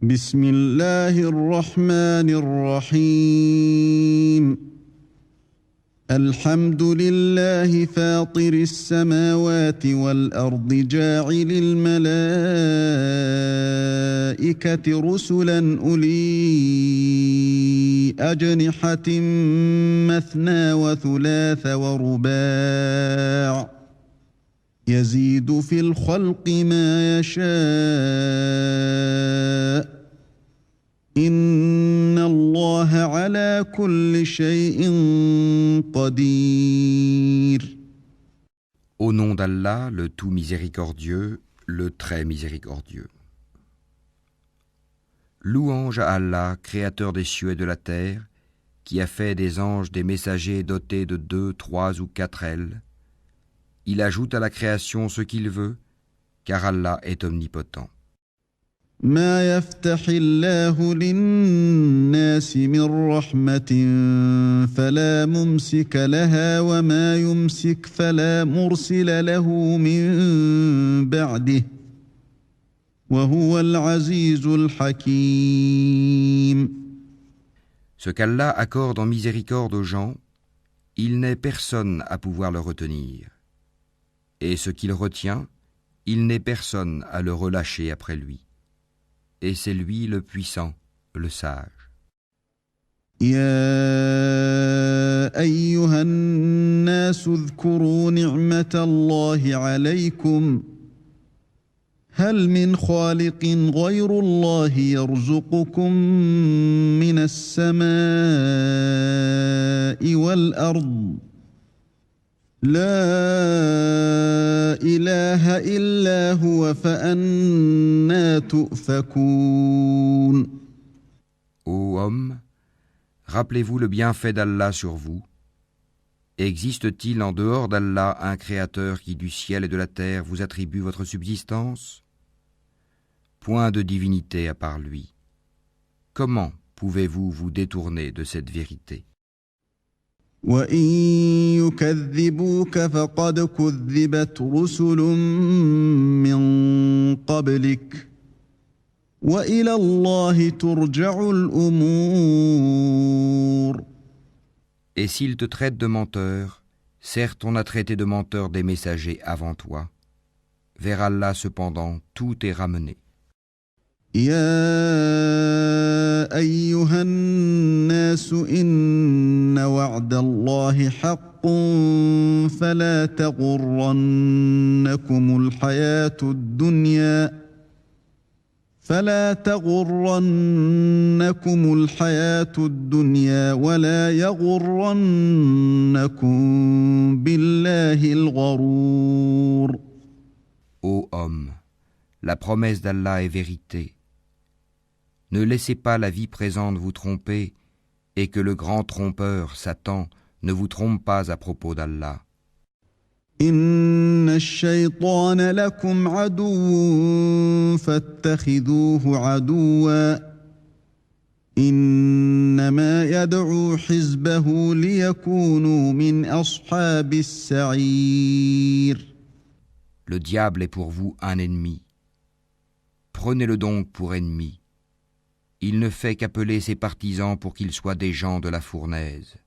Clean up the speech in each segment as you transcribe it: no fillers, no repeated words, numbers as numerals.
بسم الله الرحمن الرحيم الحمد لله فاطر السماوات والأرض جاعل الملائكة رسلا أولي أجنحة مثنى وثلاث ورباع يزيد في الخلق ما يشاء إن الله على كل شيء قدير. Au nom d'Allah, le tout miséricordieux, le très miséricordieux. Louange à Allah, créateur des cieux et de la terre, qui a fait des anges des messagers dotés de 2, 3 ou 4 ailes. Il ajoute à la création ce qu'il veut, car Allah est omnipotent. ما يفتح الله للناس من رحمة فلا ممسك لها وما يمسك فلا مرسل له من بعده وهو العزيز الحكيم. Ce qu'Allah accorde en miséricorde aux gens, il n'est personne à pouvoir le retenir. Et ce qu'il retient, il n'est personne à le relâcher après lui. Et c'est lui le puissant, le sage. يا أيها الناس اذكروا نعمة الله عليكم هل من خالق غير الله يرزقكم من السماء والأرض لا إله إلا هو فأنى تؤفكون. Ô hommes, rappelez-vous le bienfait d'Allah sur vous. Existe-t-il en dehors d'Allah un créateur qui du ciel et de la terre vous attribue votre subsistance? Point de divinité à part lui. Comment pouvez-vous vous détourner de cette vérité? وَإِن يُكَذِّبُوكَ فَقَدْ كُذِّبَتْ رُسُلٌ مِّن قَبْلِكَ وَإِلَى اللَّهِ تُرْجَعُ الْأُمُورُ. Et s'ils te traitent de menteur, certes on a traité de menteur des messagers avant toi. Vers Allah cependant, tout est ramené. يا أيها الناس إن وعد الله حق فلا تغرنكم الحياة الدنيا ولا يغرنكم بالله الغرور. Ô homme, la promesse d'Allah est vérité. Ne laissez pas la vie présente vous tromper et que le grand trompeur, Satan, ne vous trompe pas à propos d'Allah. إن الشيطان لكم عدو فاتخذوه عدوا إنما يدعو حزبه ليكونوا من أصحاب السعير. Le diable est pour vous un ennemi. Prenez-le donc pour ennemi. Il ne fait qu'appeler ses partisans pour qu'ils soient des gens de la fournaise.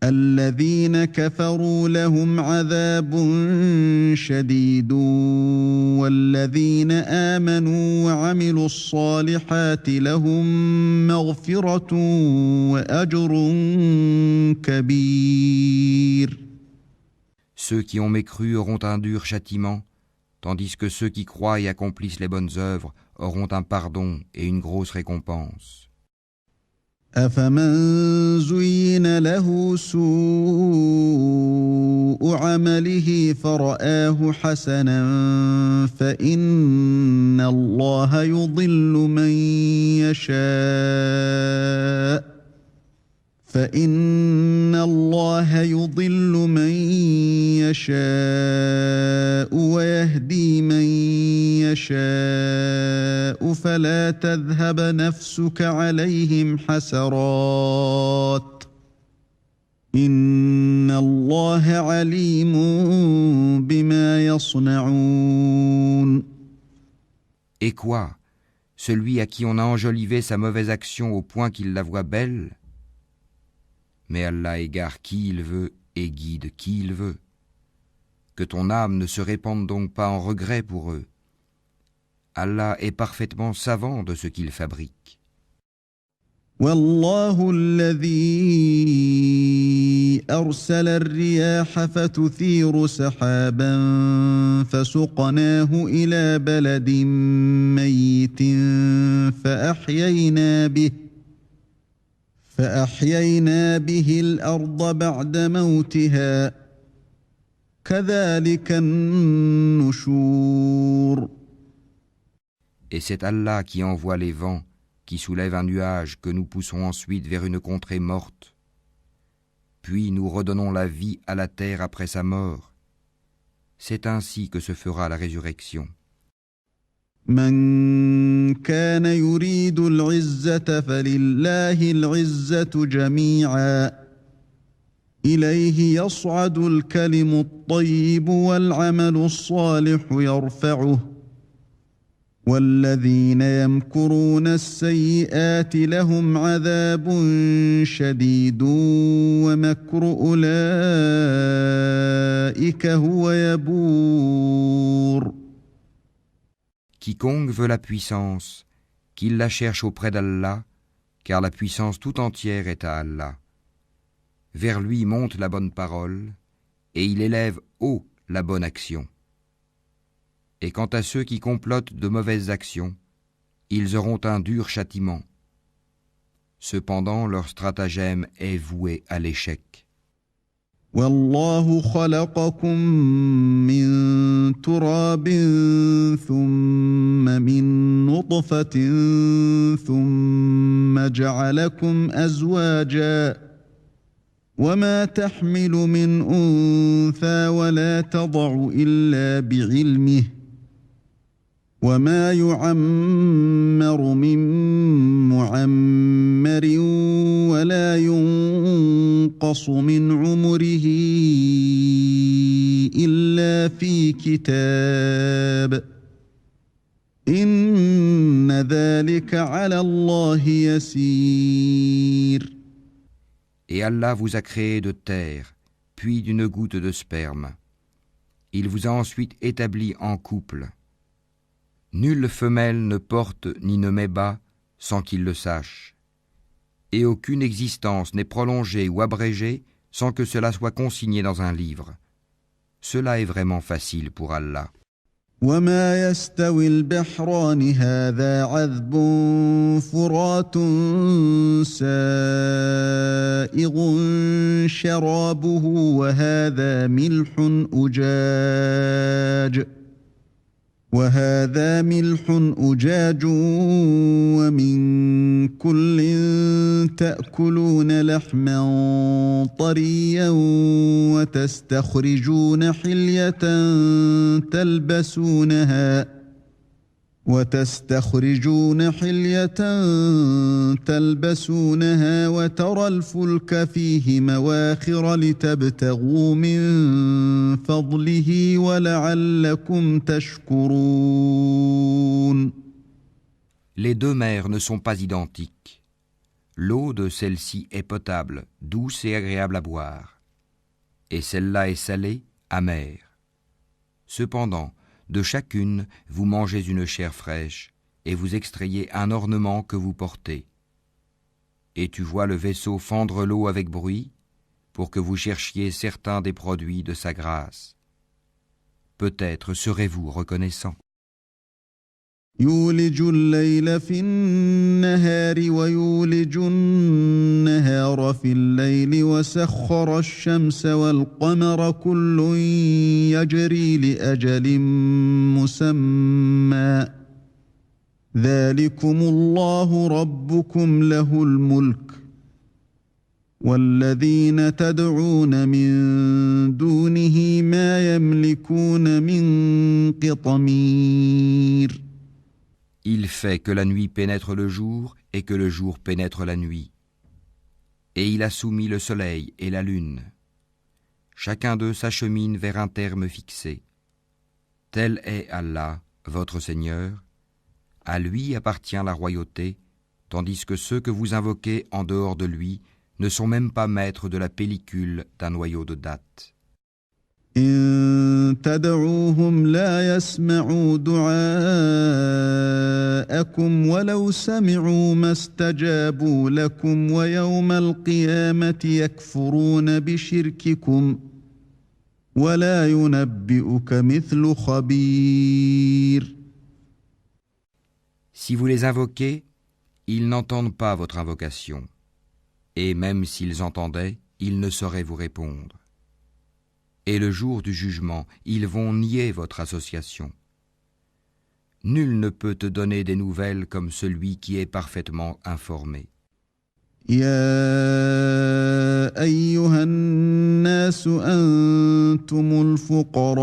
الذين كفروا لهم عذاب شديد والذين آمنوا وعملوا الصالحات لهم مغفرة وأجر كبير. Ceux qui ont mécru auront un dur châtiment, tandis que ceux qui croient et accomplissent les bonnes œuvres auront un pardon et une grosse récompense. أفمن زين له سوء عمله فرآه حسنا فإن الله يضل من يشاء ويهدي من يشاء فلا تذهب نفسك عليهم حسرات إن الله عليم بما يصنعون. Et quoi? celui à qui on a enjolivé sa mauvaise action au point qu'il la voit belle? Mais Allah égare qui il veut et guide qui il veut. Que ton âme ne se répande donc pas en regret pour eux. Allah est parfaitement savant de ce qu'il fabrique. والله الذي أرسل الرياح فتثير سحابا فسقناه إلى بلد ميت فأحيينا به الأرض بعد موتها كذلك النشور. Et c'est Allah qui envoie les vents, qui soulève un nuage que nous poussons ensuite vers une contrée morte. Puis nous redonnons la vie à la terre après sa mort. C'est ainsi que se fera la résurrection. من كان يريد العزة فلله العزة جميعا إليه يصعد الكلم الطيب والعمل الصالح يرفعه والذين يمكرون السيئات لهم عذاب شديد ومكر أولئك هو يبور. Quiconque veut la puissance, qu'il la cherche auprès d'Allah, car la puissance tout entière est à Allah. Vers lui monte la bonne parole, et il élève haut la bonne action. Et quant à ceux qui complotent de mauvaises actions, ils auront un dur châtiment. Cependant, leur stratagème est voué à l'échec. والله خلقكم من تراب ثم من نطفة ثم جعلكم أزواجا وما تحمل من أنثى ولا تضع إلا بعلمه وما يعمر من معمر ولا ينقص من عمره إلا في كتاب إن ذلك على الله يسير. Et Allah vous a créé de terre, puis d'une goutte de sperme. Il vous a ensuite établi en couple. Nulle femelle ne porte ni ne met bas sans qu'il le sache. Et aucune existence n'est prolongée ou abrégée sans que cela soit consigné dans un livre. Cela est vraiment facile pour Allah. وما يستوي البحران هذا عذب فرات سائغ شرابه وهذا ملح أجاج ومن كل تأكلون لحما طريا وتستخرجون حلية تلبسونها وترى الفلك فيه مواخر لتبتغوا من فضله ولعلكم تشكرون. Les deux mers ne sont pas identiques. L'eau de celle-ci est potable, douce et agréable à boire. Et celle-là est salée, amère. Cependant, de chacune, vous mangez une chair fraîche, et vous extrayez un ornement que vous portez. Et tu vois le vaisseau fendre l'eau avec bruit, pour que vous cherchiez certains des produits de sa grâce. Peut-être serez-vous reconnaissant. يولج الليل في النهار ويولج النهار في الليل وسخر الشمس والقمر كل يجري لأجل مسمى ذلكم الله ربكم له الملك والذين تدعون من دونه ما يملكون من قطمير. Il fait que la nuit pénètre le jour et que le jour pénètre la nuit. Et il a soumis le soleil et la lune. Chacun d'eux s'achemine vers un terme fixé. Tel est Allah, votre Seigneur, À lui appartient la royauté, tandis que ceux que vous invoquez en dehors de lui ne sont même pas maîtres de la pellicule d'un noyau de dattes. إن تدعوهم لا يسمعوا دعاءكم ولو سمعوا ما استجابوا لكم ويوم القيامة يكفرون بشرككم ولا ينبئك مثل خبير. Si vous les invoquez, ils n'entendent pas votre invocation, et même s'ils entendaient, ils ne sauraient vous répondre. Et le jour du jugement, ils vont nier votre association. Nul ne peut te donner des nouvelles comme celui qui est parfaitement informé. يا أيها الناس أنتم الفقراء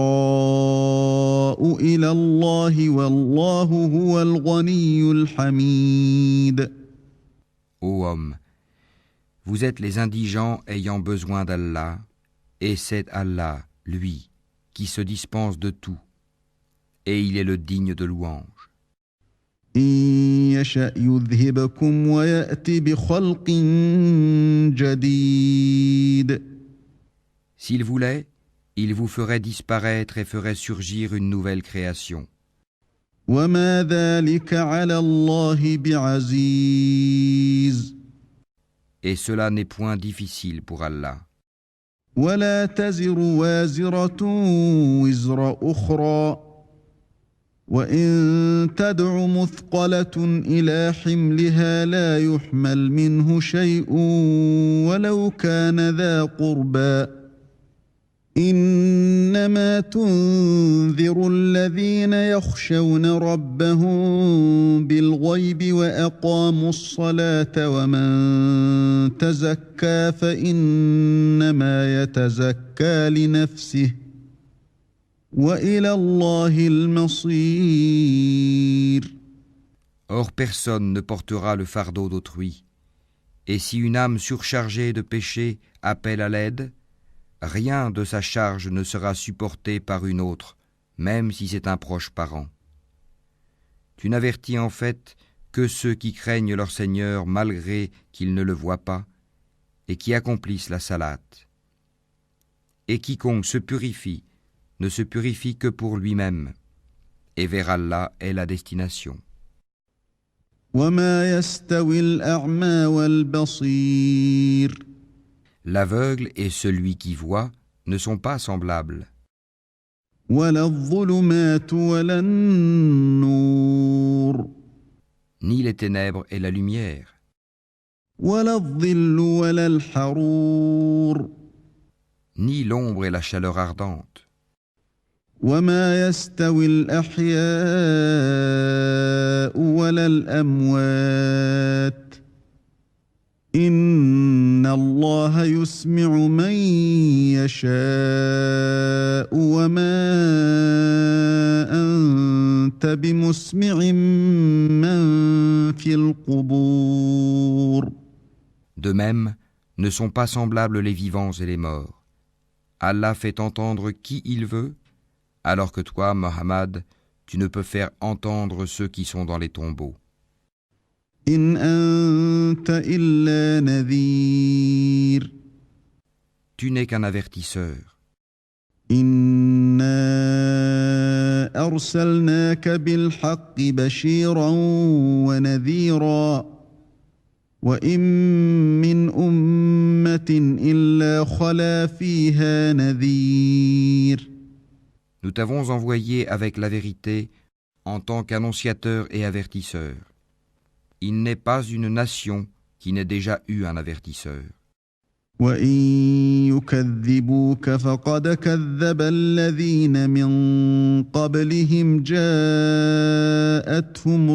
إلى الله والله هو الغني الحميد. Ô homme, vous êtes les indigents ayant besoin d'Allah, et c'est Allah, lui, qui se dispense de tout, et il est le digne de louange. إن يشأ يذهبكم ويأتي بخلق جديد. S'il voulait, il vous ferait disparaître et ferait surgir une nouvelle création. وما ذلك على الله بعزيز. Et cela n'est point difficile pour Allah. ولا تزر وازرة وزر أخرى وإن تدع مثقلة إلى حملها لا يحمل منه شيء ولو كان ذا قربى إنما تنذر الذين يخشون ربهم بالغيب وأقاموا الصلاة ومن تزكى فإنما يتزكى لنفسه وإلى الله المصير. Or personne ne portera le fardeau d'autrui. Et si une âme surchargée de péché appelle à l'aide, rien de sa charge ne sera supporté par une autre, même si c'est un proche parent. Tu n'avertis en fait que ceux qui craignent leur Seigneur malgré qu'ils ne le voient pas, et qui accomplissent la salate. Et quiconque se purifie ne se purifie que pour lui-même, et vers Allah est la destination. وما يستوي الأعمى والبصير. L'aveugle et celui qui voit ne sont pas semblables. ولا الظلمات ولا النور. Ni les ténèbres et la lumière. ولا الظل ولا الحرور. Ni l'ombre et la chaleur ardente. وما يستوي الأحياء ولا الأموات إن الله يسمع من يشاء وما أنت بمسمع من في القبور. De même, ne sont pas semblables les vivants et les morts. Allah fait entendre qui il veut, alors que toi, Mohammed, tu ne peux faire entendre ceux qui sont dans les tombeaux. إن أنت إلا نذير. Tu n'es qu'un avertisseur. إنا أرسلناك بالحق بشيرا ونذيرا وإن من أمة إلا خلا فيها نذير. Nous t'avons envoyé avec la vérité en tant qu'annonciateur et avertisseur. Il n'est pas une nation qui n'ait déjà eu un avertisseur. وإن يكذبوك فقد كذب الذين من قبلهم جاءتهم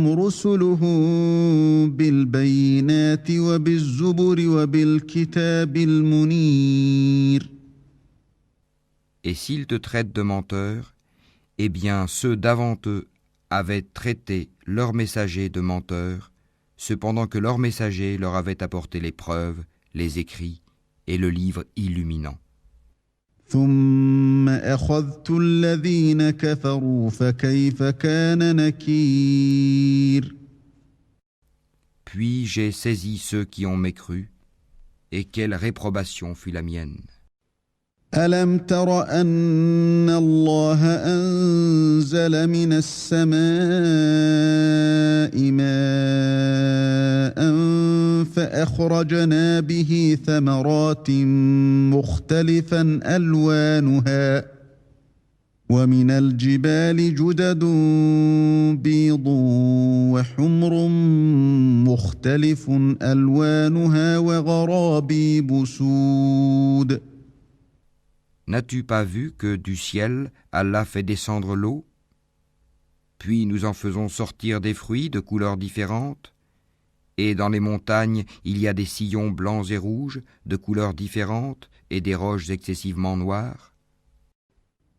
رسلهم بالبينات وبالزبر وبالكتاب المنير. Et s'ils te traitent de menteur, eh bien ceux d'avant eux avaient traité leurs messagers de menteurs, cependant que leurs messagers leur avaient apporté les preuves, les écrits et le livre illuminant. ثم أخذت الذين كفروا فكيف كان نكير Puis j'ai saisi ceux qui ont mécru, et quelle réprobation fut la mienne. ألم تر أن الله أنزل من السماء ماء فأخرجنا به ثمرات مختلفا ألوانها ومن الجبال جدد بيض وحمر مختلف ألوانها وغرابيب سود. N'as-tu pas vu que du ciel, Allah fait descendre l'eau? Puis nous en faisons sortir des fruits de couleurs différentes, et dans les montagnes, il y a des sillons blancs et rouges, de couleurs différentes, et des roches excessivement noires.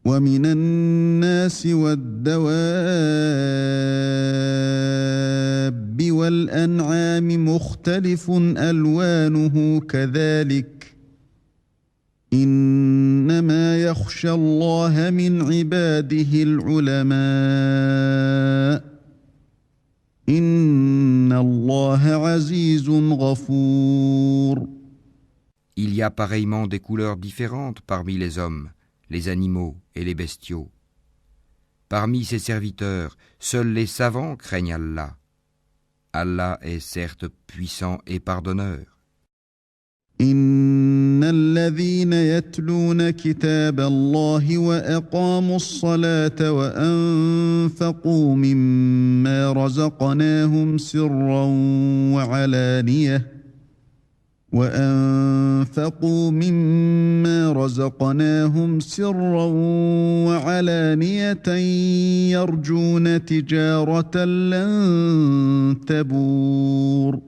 ومن الناس والدواب والأنعام مختلف ألوانه كذلك إنما يخشى الله من عباده العلماء إن الله عزيز غفور. Il y a pareillement des couleurs différentes parmi les hommes, les animaux et les bestiaux. Parmi ses serviteurs, seuls les savants craignent Allah. Allah est certes puissant et pardonneur. إن الذين يتلون كتاب الله وأقاموا الصلاة وأنفقوا مما رزقناهم سرا وعلانية يرجون تجارة لن تبور.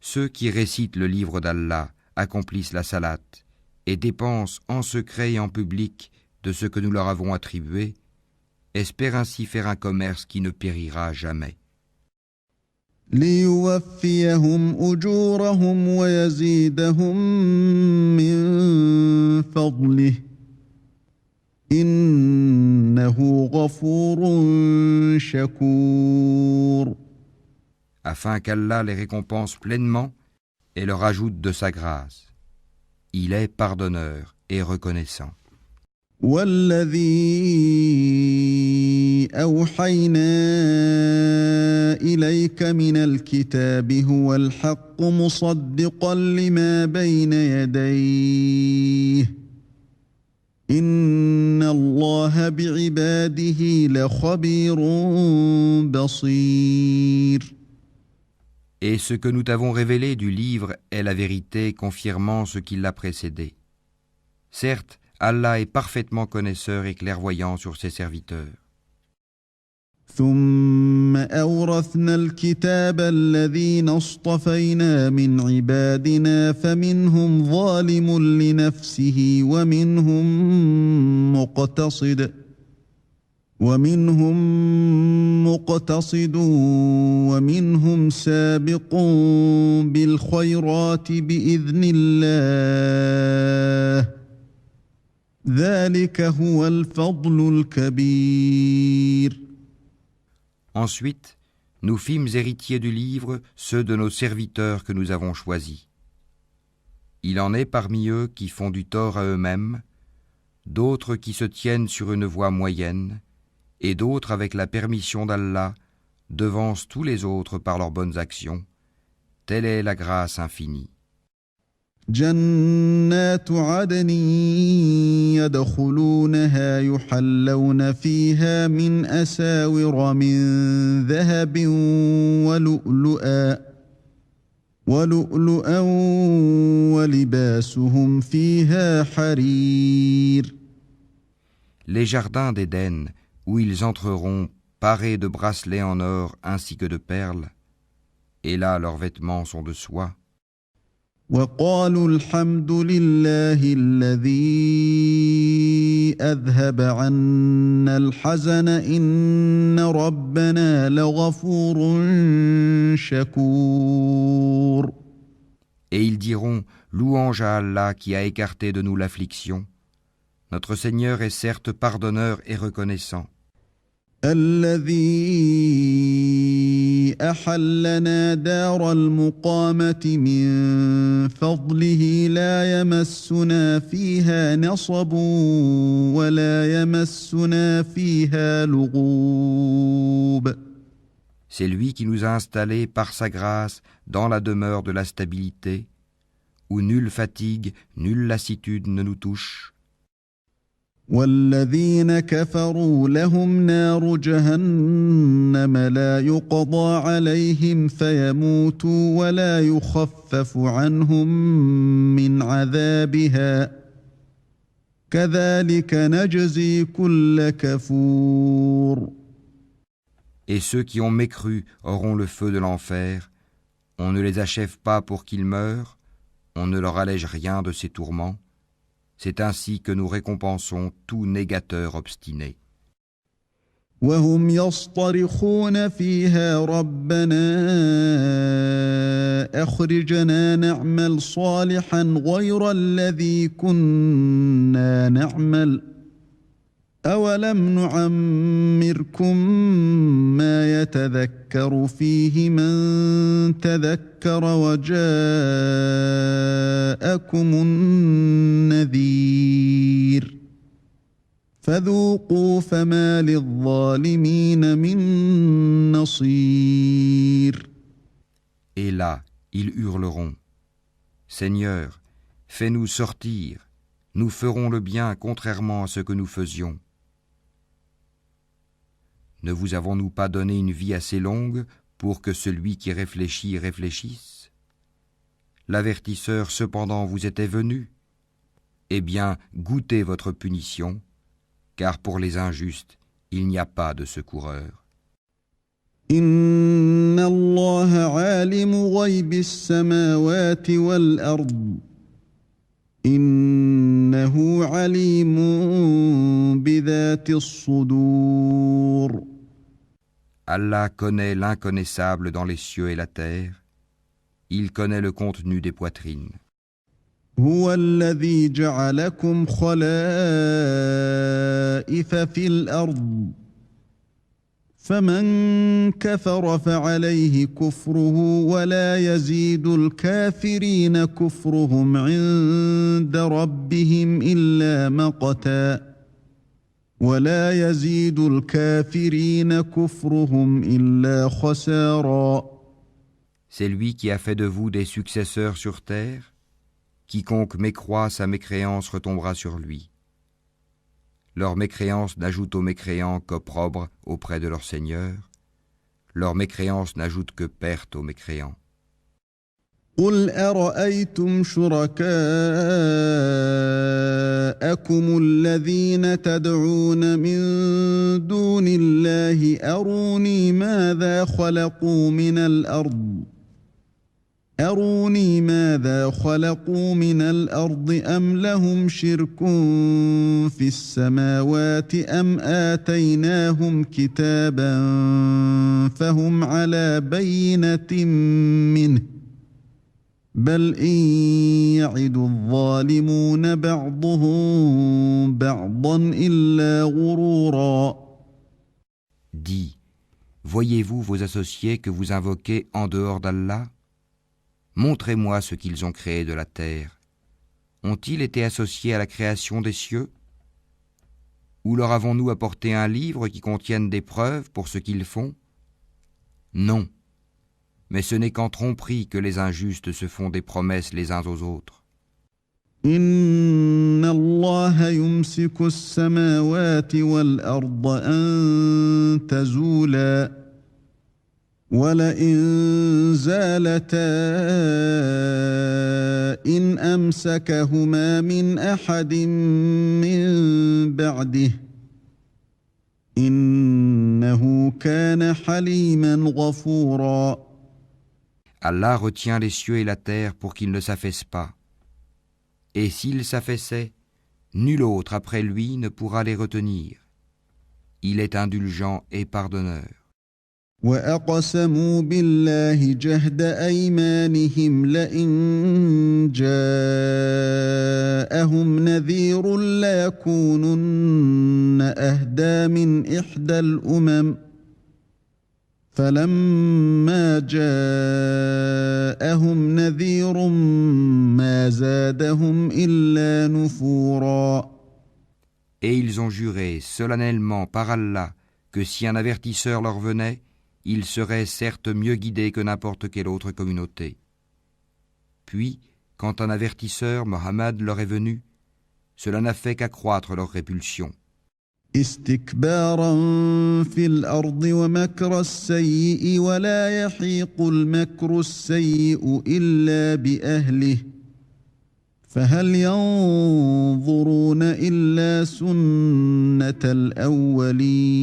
Ceux qui récitent le livre d'Allah, accomplissent la salate et dépensent en secret et en public de ce que nous leur avons attribué, espèrent ainsi faire un commerce qui ne périra jamais. ليوفيهم أجورهم ويزيدهم من فضله إنه غفور شكور. Afin qu'Allah les récompense pleinement et leur ajoute de sa grâce. Il est pardonneur et reconnaissant. والذي أوحينا إليك من الكتاب هو الحق مصدقا لما بين يديه إن الله بعباده لخبير بصير. Et ce que nous t'avons révélé du livre est la vérité confirmant ce qui l'a précédé. Certes, Allah est parfaitement connaisseur et clairvoyant sur ses serviteurs. ثم أورثنا الكتاب الذين اصطفينا من عبادنا فمنهم ظالم لنفسه ومنهم مقتصد ومنهم سابق بالخيرات بإذن الله ذلك هو الفضل الكبير. Ensuite, nous fîmes héritiers du livre ceux de nos serviteurs que nous avons choisis. Il en est parmi eux qui font du tort à eux-mêmes, d'autres qui se tiennent sur une voie moyenne, et d'autres avec la permission d'Allah devancent tous les autres par leurs bonnes actions. Telle est la grâce infinie. جنات عدن يدخلونها يحلون فيها من أساور من ذهب ولؤلؤا ولباسهم فيها حرير. Les jardins d'Éden, où ils entreront parés de bracelets en or ainsi que de perles, et là leurs vêtements sont de soie. وقالوا الحمد لله الذي أذهب عنا الحزن إن ربنا لغفور شكور. Et ils diront, Louange à Allah qui a écarté de nous l'affliction. Notre Seigneur est certes pardonneur et reconnaissant. الذي أحلنا دار المقامة من فضله لا يمسنا فيها نصب ولا يمسنا فيها لغوب. C'est lui qui nous a installés par sa grâce dans la demeure de la stabilité, où nulle fatigue, nulle lassitude ne nous touche. والذين كفروا لهم نار جهنم لا يقضى عليهم فيموتوا ولا يخفف عنهم من عذابها كذلك نجزي كل كفور. Et ceux qui ont mécru auront le feu de l'enfer. On ne les achève pas pour qu'ils meurent, on ne leur allège rien de ces tourments. C'est ainsi que nous récompensons tout négateur obstiné. وهم يصطرخون فيها ربنا أخرجنا نعمل صالحا غير الذي كنا نعمل أولم نعمركم ما يتذكر فيه من تذكر وجاءكم النذير فذوقوا فما للظالمين من نصير. Et là, ils hurleront, Seigneur, fais-nous sortir, nous ferons le bien contrairement à ce que nous faisions. Ne vous avons-nous pas donné une vie assez longue pour que celui qui réfléchit réfléchisse? L'avertisseur cependant vous était venu. Eh bien, goûtez votre punition, car pour les injustes, il n'y a pas de secoureur. Inna Allah alimu ghaybi as-samawati wal-ard. Innahu alimun bidhati as-sudur. Allah connaît l'inconnaissable dans les cieux et la terre. Il connaît le contenu des poitrines. هو الذي جعلكم خلائف في الأرض فمن كفر فعليه كفره ولا يزيد الكافرين كفرهم عند ربهم إلا مقتا ولا يزيد الكافرين كفرهم إلا خسارا. C'est lui qui a fait de vous des successeurs sur terre. Quiconque mécroit, sa mécréance retombera sur lui. Leur mécréance n'ajoute aux mécréants qu'opprobre auprès de leur Seigneur. Leur mécréance n'ajoute que perte aux mécréants. قل أرأيتم شركاءكم الذين تدعون من دون الله أروني ماذا خلقوا من الأرض أم لهم شرك في السماوات أم آتيناهم كتابا فهم على بينة منه بل إن يعد الظالمون بعضهم بعضا إلا غرورا. Dis, voyez-vous vos associés que vous invoquez en dehors d'Allah? Montrez-moi ce qu'ils ont créé de la terre. Ont-ils été associés à la création des cieux? Ou leur avons-nous apporté un livre qui contienne des preuves pour ce qu'ils font? Non, mais ce n'est qu'en tromperie que les injustes se font des promesses les uns aux autres. إن الله يمسك السماوات والأرض أن تزولا ولئن زالتا إن أمسكهما من أحد من بعده إنه كان حليما غفورا. Allah retient les cieux et la terre pour qu'ils ne s'affaissent pas. Et s'ils s'affaissaient, nul autre après lui ne pourra les retenir. Il est indulgent et pardonneur. وأقسموا بالله جهد أيمانهم لئن جاءهم نذير ليكونن أهدى من إحدى الأمم فلما جاءهم نذير ما زادهم إلا نفورا. Et ils ont juré solennellement par Allah que si un avertisseur leur venait, ils seraient certes mieux guidés que n'importe quelle autre communauté. Puis, quand un avertisseur, Mohammed, leur est venu, cela n'a fait qu'accroître leur répulsion. استكبارا في الأرض ومكر السيء ولا يحيق المكر السيء إلا بأهله فهل ينظرون إلا سنة الأولين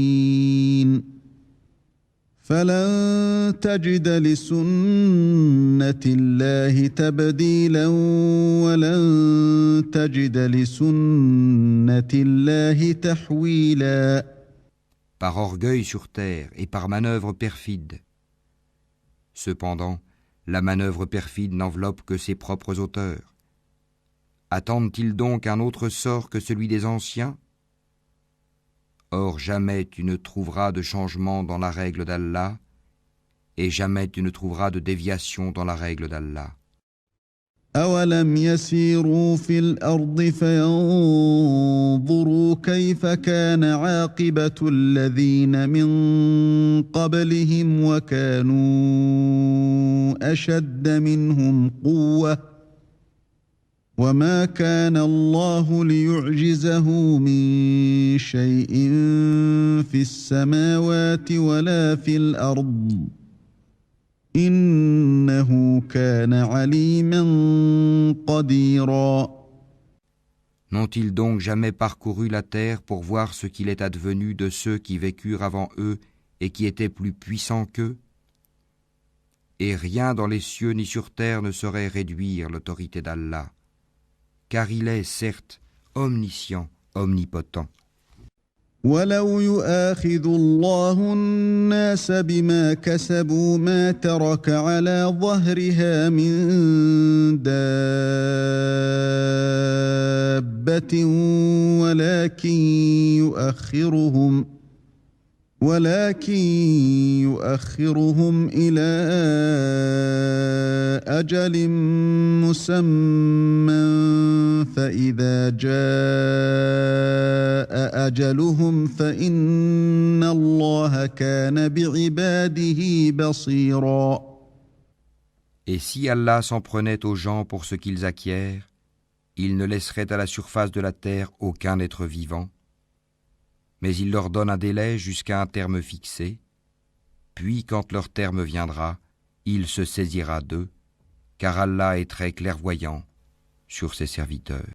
فلن تجد لسنة الله تبديلا ولن تجد لسنة الله تحويلا. Par orgueil sur terre et par manœuvre perfide. Cependant, la manœuvre perfide n'enveloppe que ses propres auteurs. Attendent-ils donc un autre sort que celui des anciens ? Or jamais tu ne trouveras de changement dans la règle d'Allah, et jamais tu ne trouveras de déviation dans la règle d'Allah. أولم يسيروا في الأرض فينظروا كيف كان عاقبة الذين من قبلهم وكانوا أشد منهم قوة وما كان الله ليعجزه من شيء في السماوات ولا في الأرض إنه كان عليما قديرا. N'ont-ils donc jamais parcouru la terre pour voir ce qu'il est advenu de ceux qui vécurent avant eux et qui étaient plus puissants qu'eux ? Et rien dans les cieux ni sur terre ne saurait réduire l'autorité d'Allah, car il est, certes, omniscient, omnipotent. ولو يؤاخذ الله الناس بما كسبوا ما ترك على ظهرها من دابة ولكن يؤخرهم إلى أجل مسمى فإذا جاء أجلهم فإن الله كان بعباده بصيرا. Et si Allah s'en prenait aux gens pour ce qu'ils acquièrent, il ne laisserait à la surface de la terre aucun être vivant. Mais il leur donne un délai jusqu'à un terme fixé, puis quand leur terme viendra, il se saisira d'eux, car Allah est très clairvoyant sur ses serviteurs.